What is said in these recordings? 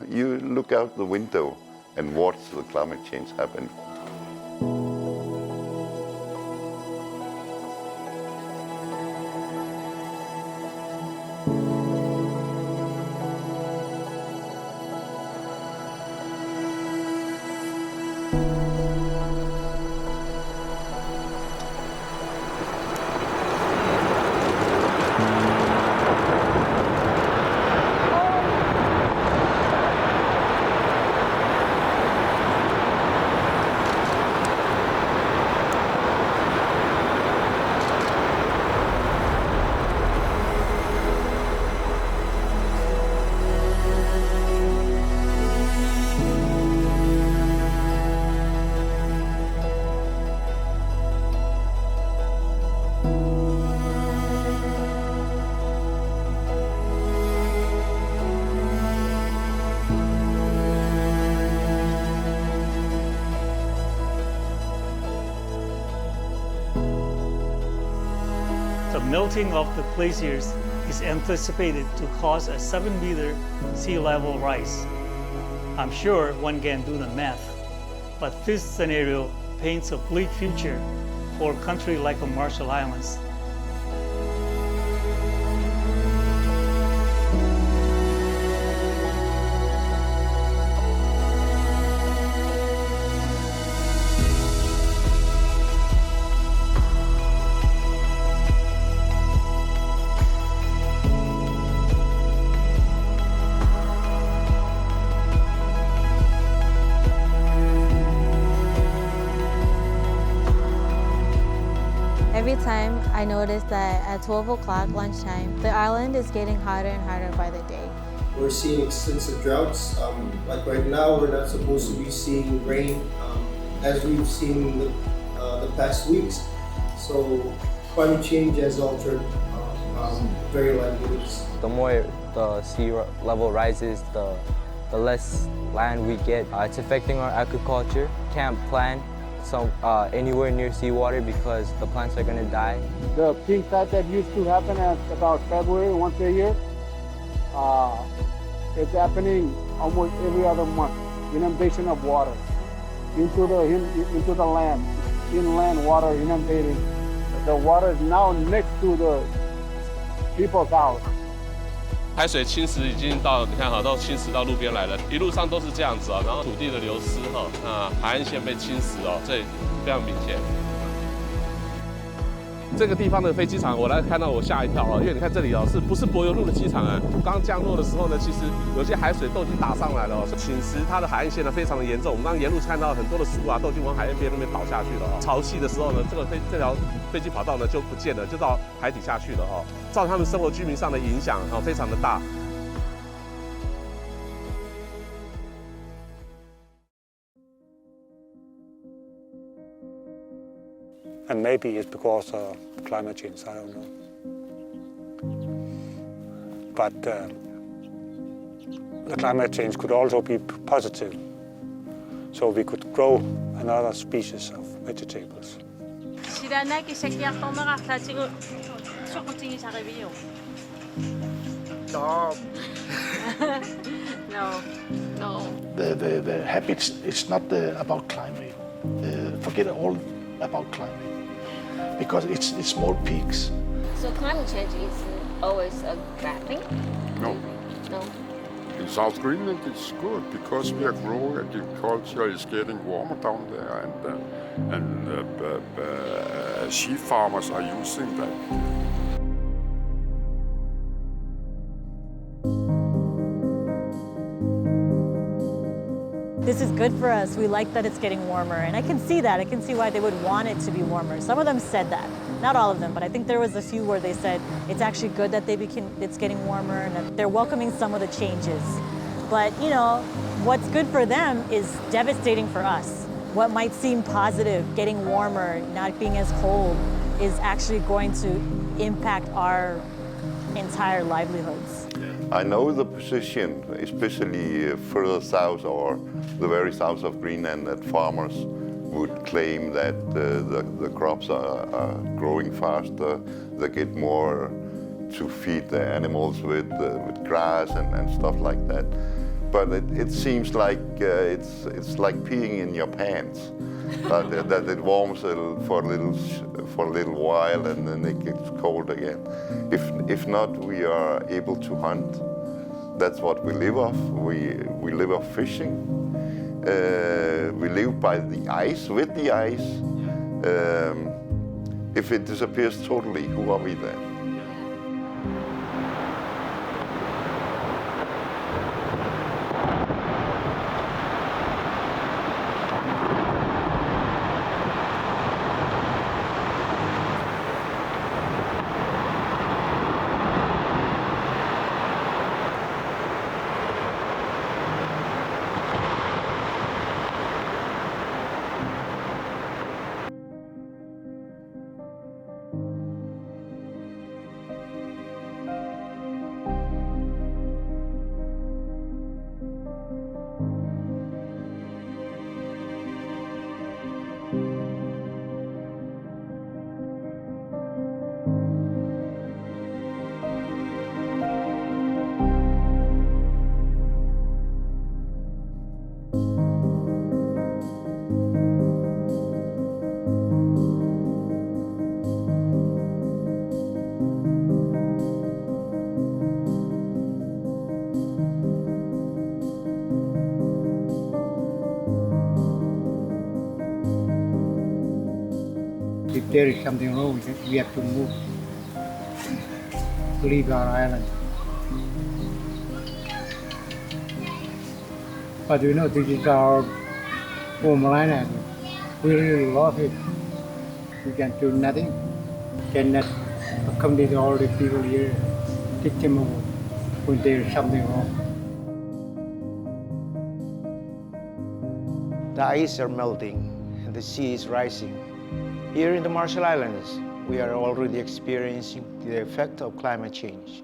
you look out the window and watch the climate change happen. The melting of the glaciers is anticipated to cause a 7-meter sea level rise. I'm sure one can do the math, but this scenario paints a bleak future for a country like the Marshall Islands. Every time I notice that at 12 o'clock lunchtime, the island is getting hotter and hotter by the day. We're seeing extensive droughts. Like right now, we're not supposed to be seeing rain as we've seen the past weeks. So climate change has altered very livelihoods. The more the sea level rises, the less land we get. It's affecting our agriculture. Can't plant anywhere near seawater because the plants are going to die. The pink tide that used to happen at about February once a year, it's happening almost every other month. Inundation of water into the land, inland water inundating. The water is now next to the people's house. 海水侵蚀已经到，你看哈，都侵蚀到路边来了，一路上都是这样子啊，然后土地的流失哈，那海岸线被侵蚀哦，这非常明显。这个地方的飞机场，我来看到我吓一跳哦，因为你看这里哦，不是柏油路的机场啊？刚降落的时候呢，其实有些海水都已经打上来了哦，侵蚀它的海岸线呢非常的严重。我们刚沿路看到很多的树啊，都已经往海岸边那边倒下去了哦。潮汐的时候呢，这条飞机跑道呢就不见了，就到海底下去了哦，造成他们生活居民上的影响哦非常的大。And maybe it's because of climate change, I don't know. But the climate change could also be positive. So we could grow another species of vegetables. No. The habits, it's not about climate. Forget all about climate. Because it's small peaks. So climate change is always a bad thing? No. No. In South Greenland it's good because we are growing agriculture, is getting warmer down there, and sheep farmers are using that. This is good for us. We like that it's getting warmer, and I can see that. I can see why they would want it to be warmer. Some of them said that, not all of them, but I think there was a few where they said it's actually good that it's getting warmer and that they're welcoming some of the changes. But you know, what's good for them is devastating for us. What might seem positive, getting warmer, not being as cold, is actually going to impact our entire livelihoods. I know the position, especially further south or the very south of Greenland, that farmers would claim that the crops are growing faster. They get more to feed the animals with grass and stuff like that. but it seems like it's like peeing in your pants. That it warms for a little while and then it gets cold again. If not, we are able to hunt. That's what we live off. We live off fishing. We live by the ice, with the ice. If it disappears totally, who are we then? If there is something wrong, we have to move, leave our island. But you know, this is our homeland and we really love it. We can do nothing, cannot accommodate all the people here, take them over when there is something wrong. The ice are melting and the sea is rising. Here in the Marshall Islands, we are already experiencing the effect of climate change.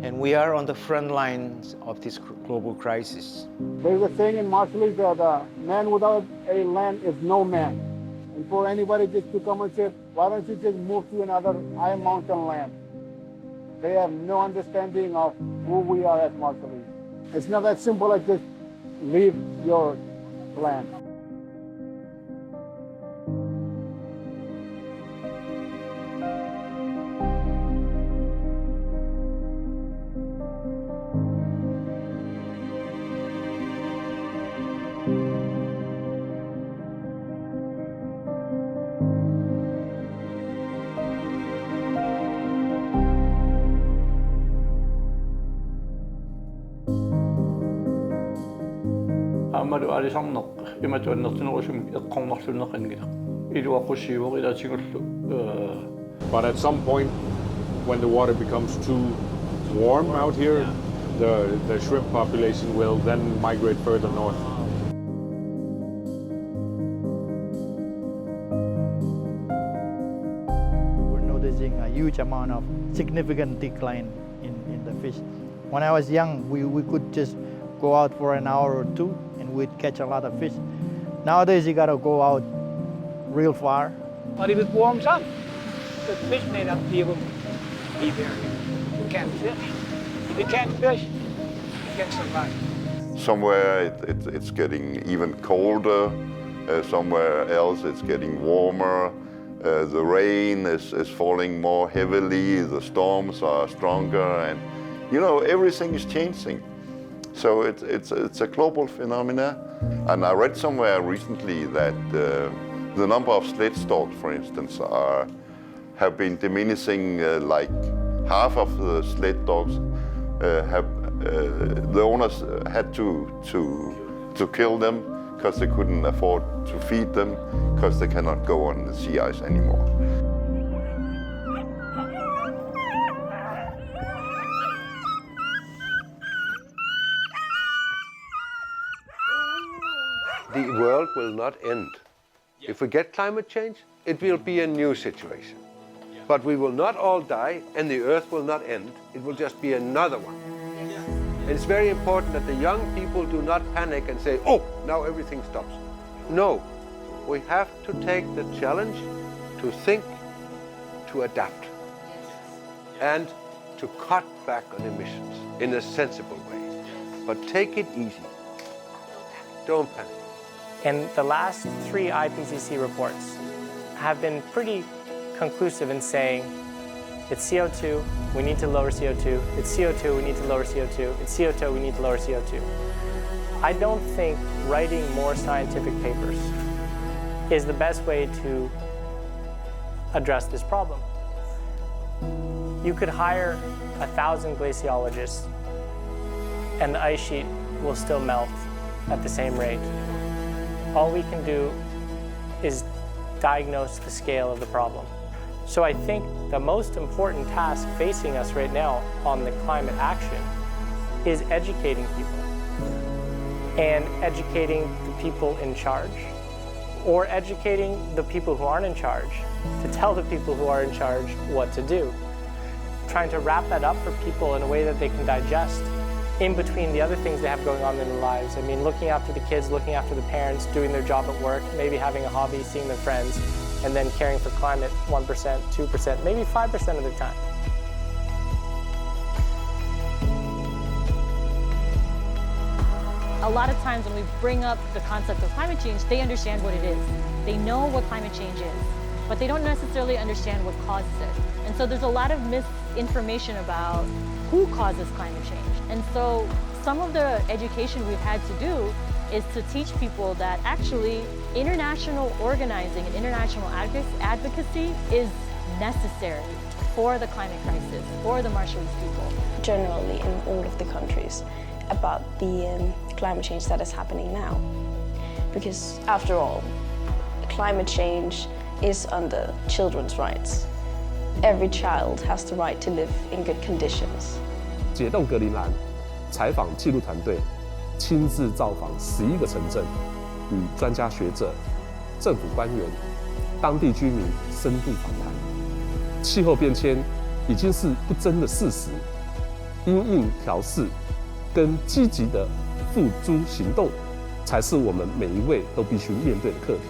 And we are on the front lines of this global crisis. There's a saying in Marshall is that man without a land is no man. And for anybody just to come and say, why don't you just move to another high mountain land? They have no understanding of who we are as Marshalese. It's not that simple as just leave your land. 아마도 아리상nok 이마저 너트노 좀 공막술nok 한기다 이리와 고시고 이다 지금 But at some point, when the water becomes too warm out here, the shrimp population will then migrate further north. We're noticing a huge amount of significant decline in the fish. When I was young, we could just go out for an hour or two and we'd catch a lot of fish. Nowadays, you gotta go out real far. But if it warms up, the fish may not be able to be there. You can't fish. If you can't fish, you can't survive. Somewhere it's getting even colder, somewhere else it's getting warmer, the rain is falling more heavily, the storms are stronger, and you know, everything is changing. So it's a global phenomena. And I read somewhere recently that the number of sled dogs, for instance, have been diminishing. Like half of the sled dogs the owners had to kill them because they couldn't afford to feed them because they cannot go on the sea ice anymore. The world will not end. If we get climate change, it will be a new situation. But we will not all die, and the Earth will not end. It will just be another one. And it's very important that the young people do not panic and say, oh, now everything stops. No, we have to take the challenge to think, to adapt, and to cut back on emissions in a sensible way. but take it easy. Don't panic. And the last 3 IPCC reports have been pretty conclusive in saying it's CO2, we need to lower CO2, it's CO2, we need to lower CO2, it's CO2, we need to lower CO2. I don't think writing more scientific papers is the best way to address this problem. You could hire 1,000 glaciologists and the ice sheet will still melt at the same rate. All we can do is diagnose the scale of the problem. So I think the most important task facing us right now on the climate action is educating people and educating the people in charge, or educating the people who aren't in charge to tell the people who are in charge what to do. Trying to wrap that up for people in a way that they can digest in between the other things they have going on in their lives. I mean, looking after the kids, looking after the parents, doing their job at work, maybe having a hobby, seeing their friends, and then caring for climate 1%, 2%, maybe 5% of the time. A lot of times when we bring up the concept of climate change, they understand what it is. They know what climate change is, but they don't necessarily understand what causes it. And so there's a lot of misinformation about who causes climate change. And so some of the education we've had to do is to teach people that actually international organizing and international advocacy is necessary for the climate crisis, for the Marshallese people. Generally in all of the countries about the climate change that is happening now. Because after all, climate change is under children's rights. Every child has the right to live in good conditions. 解冻格陵兰采访纪录团队亲自造访11个城镇，与专家学者、政府官员、当地居民深度访谈。气候变迁已经是不争的事实，因应调适跟积极的付诸行动，才是我们每一位都必须面对的课题。